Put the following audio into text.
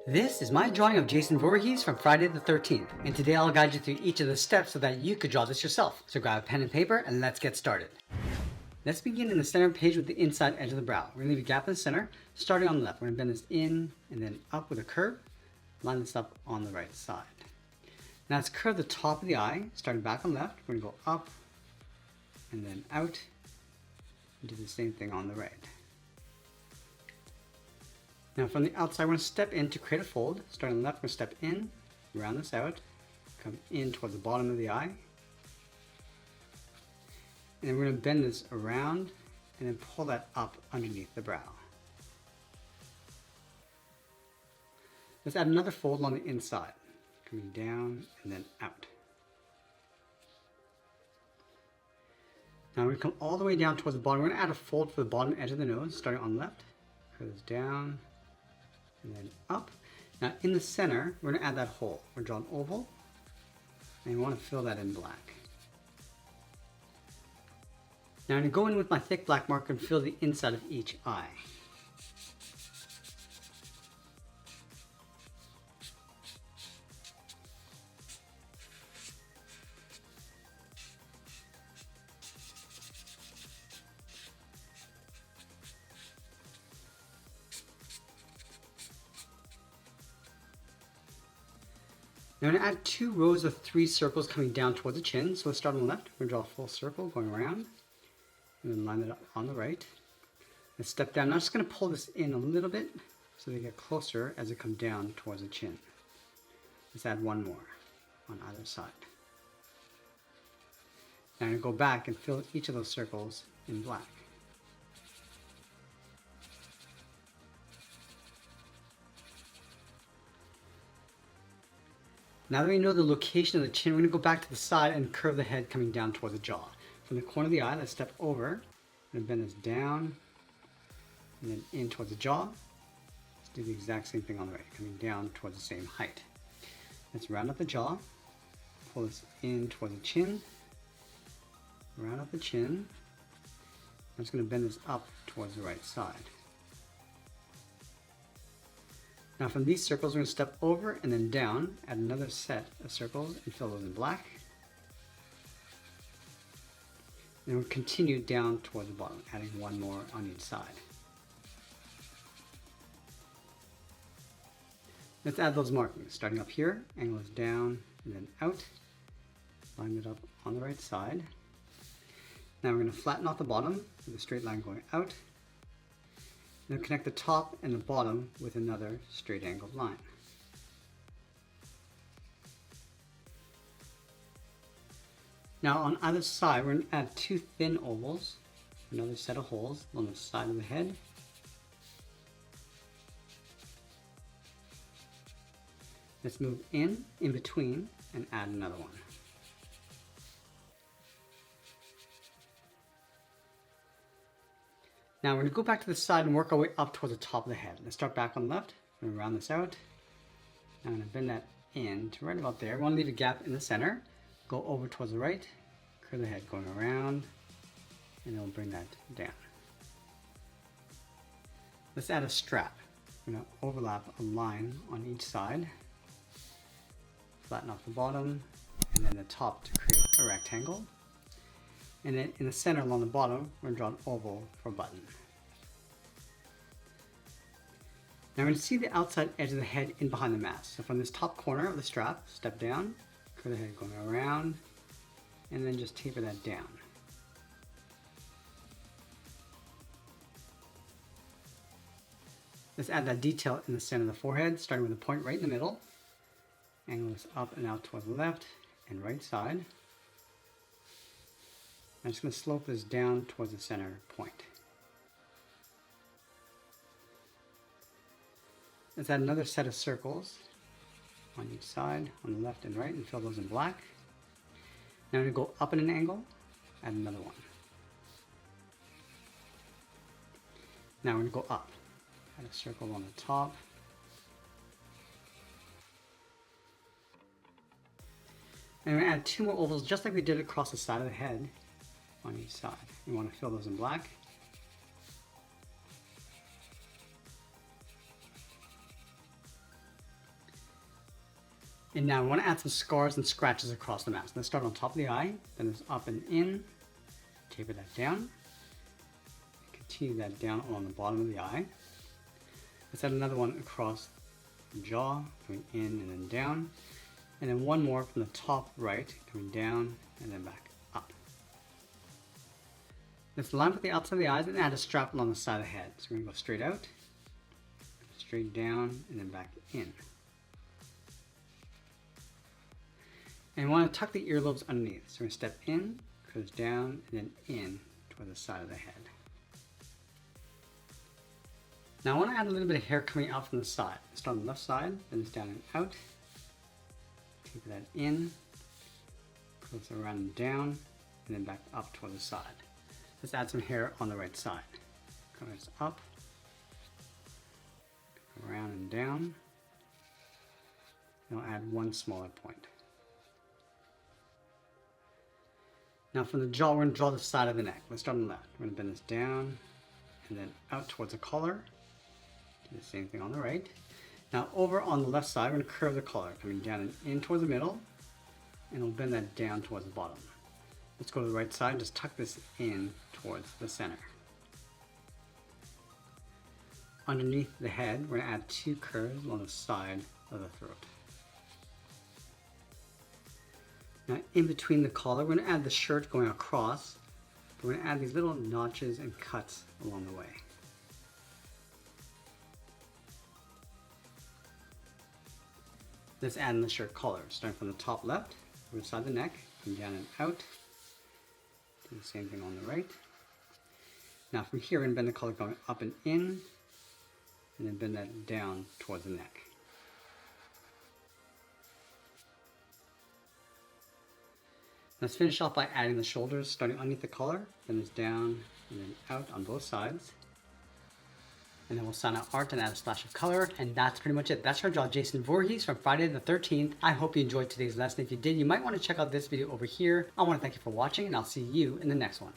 This is my drawing of Jason Voorhees from Friday the 13th, and today I'll guide you through each of the steps so that you could draw this yourself. So grab a pen and paper and let's get started. Let's begin in the center page with the inside edge of the brow. We're going to leave a gap in the center, starting on the left. We're going to bend this in and then up with a curve. Line this up on the right side. Now let's curve the top of the eye, starting back on the left. We're going to go up and then out and do the same thing on the right. Now from the outside, we're going to step in to create a fold. Starting on the left, we're going to step in, round this out, come in towards the bottom of the eye. And then we're going to bend this around and then pull that up underneath the brow. Let's add another fold on the inside, coming down and then out. Now we're going to come all the way down towards the bottom. We're going to add a fold for the bottom edge of the nose, starting on the left. Curve this down and then up. Now in the center, we're going to add that hole. We're going to draw an oval, and we want to fill that in black. Now I'm going to go in with my thick black marker and fill the inside of each eye. Now I'm going to add 2 rows of 3 circles coming down towards the chin. So let's start on the left. We're going to draw a full circle going around and then line it up on the right. Let's step down. I'm just going to pull this in a little bit so they get closer as they come down towards the chin. Let's add 1 more on either side. Now I'm going to go back and fill each of those circles in black. Now that we know the location of the chin, we're going to go back to the side and curve the head coming down towards the jaw. From the corner of the eye, let's step over and bend this down and then in towards the jaw. Let's do the exact same thing on the right, coming down towards the same height. Let's round up the jaw, pull this in towards the chin, round up the chin. I'm just going to bend this up towards the right side. Now from these circles, we're going to step over and then down, add another set of circles and fill those in black. And we'll continue down toward the bottom, adding 1 more on each side. Let's add those markings. Starting up here, angle this down and then out. Line it up on the right side. Now we're going to flatten off the bottom with a straight line going out. Now connect the top and the bottom with another straight angled line. Now on either side, we're going to add 2 thin ovals, another set of holes on the side of the head. Let's move in between and add another one. Now we're going to go back to the side and work our way up towards the top of the head. Let's start back on the left. I'm going to round this out. Now I'm going to bend that in to right about there. We want to leave a gap in the center. Go over towards the right. Curve the head going around. And then we'll bring that down. Let's add a strap. We're going to overlap a line on each side. Flatten off the bottom. And then the top to create a rectangle. And then in the center along the bottom, we're going to draw an oval for a button. Now we're going to see the outside edge of the head in behind the mask. So from this top corner of the strap, step down, curve the head going around, and then just taper that down. Let's add that detail in the center of the forehead, starting with a point right in the middle. Angle this up and out towards the left and right side. I'm just going to slope this down towards the center point. Let's add another set of circles on each side, on the left and right, and fill those in black. Now I'm going to go up at an angle, add another one. Now we're going to go up, add a circle on the top. And we're going to add 2 more ovals just like we did across the side of the head. On each side. You want to fill those in black. And now we want to add some scars and scratches across the mask. Let's start on top of the eye, then it's up and in, taper that down, continue that down along the bottom of the eye. Let's add another one across the jaw, going in and then down, and then one more from the top right, coming down and then back up. Let's line up the outside of the eyes and add a strap along the side of the head. So we're going to go straight out, straight down, and then back in. And we want to tuck the earlobes underneath. So we're going to step in, goes down, and then in toward the side of the head. Now I want to add a little bit of hair coming out from the side. Start on the left side, then it's down and out. Taper that in, goes around and down, and then back up toward the side. Let's add some hair on the right side. Goes up, around and down. And I'll add one smaller point. Now from the jaw, we're going to draw the side of the neck. Let's start on the left. We're going to bend this down and then out towards the collar. Do the same thing on the right. Now over on the left side, we're going to curve the collar, coming down and in towards the middle, and we'll bend that down towards the bottom. Let's go to the right side, just tuck this in towards the center. Underneath the head, we're going to add two curves along the side of the throat. Now in between the collar, we're going to add the shirt going across. We're going to add these little notches and cuts along the way. Let's add in the shirt collar, starting from the top left, inside the neck, and down and out. Do the same thing on the right. Now from here, we're going to bend the collar going up and in, and then bend that down towards the neck. Let's finish off by adding the shoulders, starting underneath the collar, then it's down and then out on both sides. And then we'll sign out art and add a splash of color, and that's pretty much it. That's our draw Jason Voorhees from Friday the 13th. I hope you enjoyed today's lesson. If you did, you might want to check out this video over here. I want to thank you for watching, and I'll see you in the next one.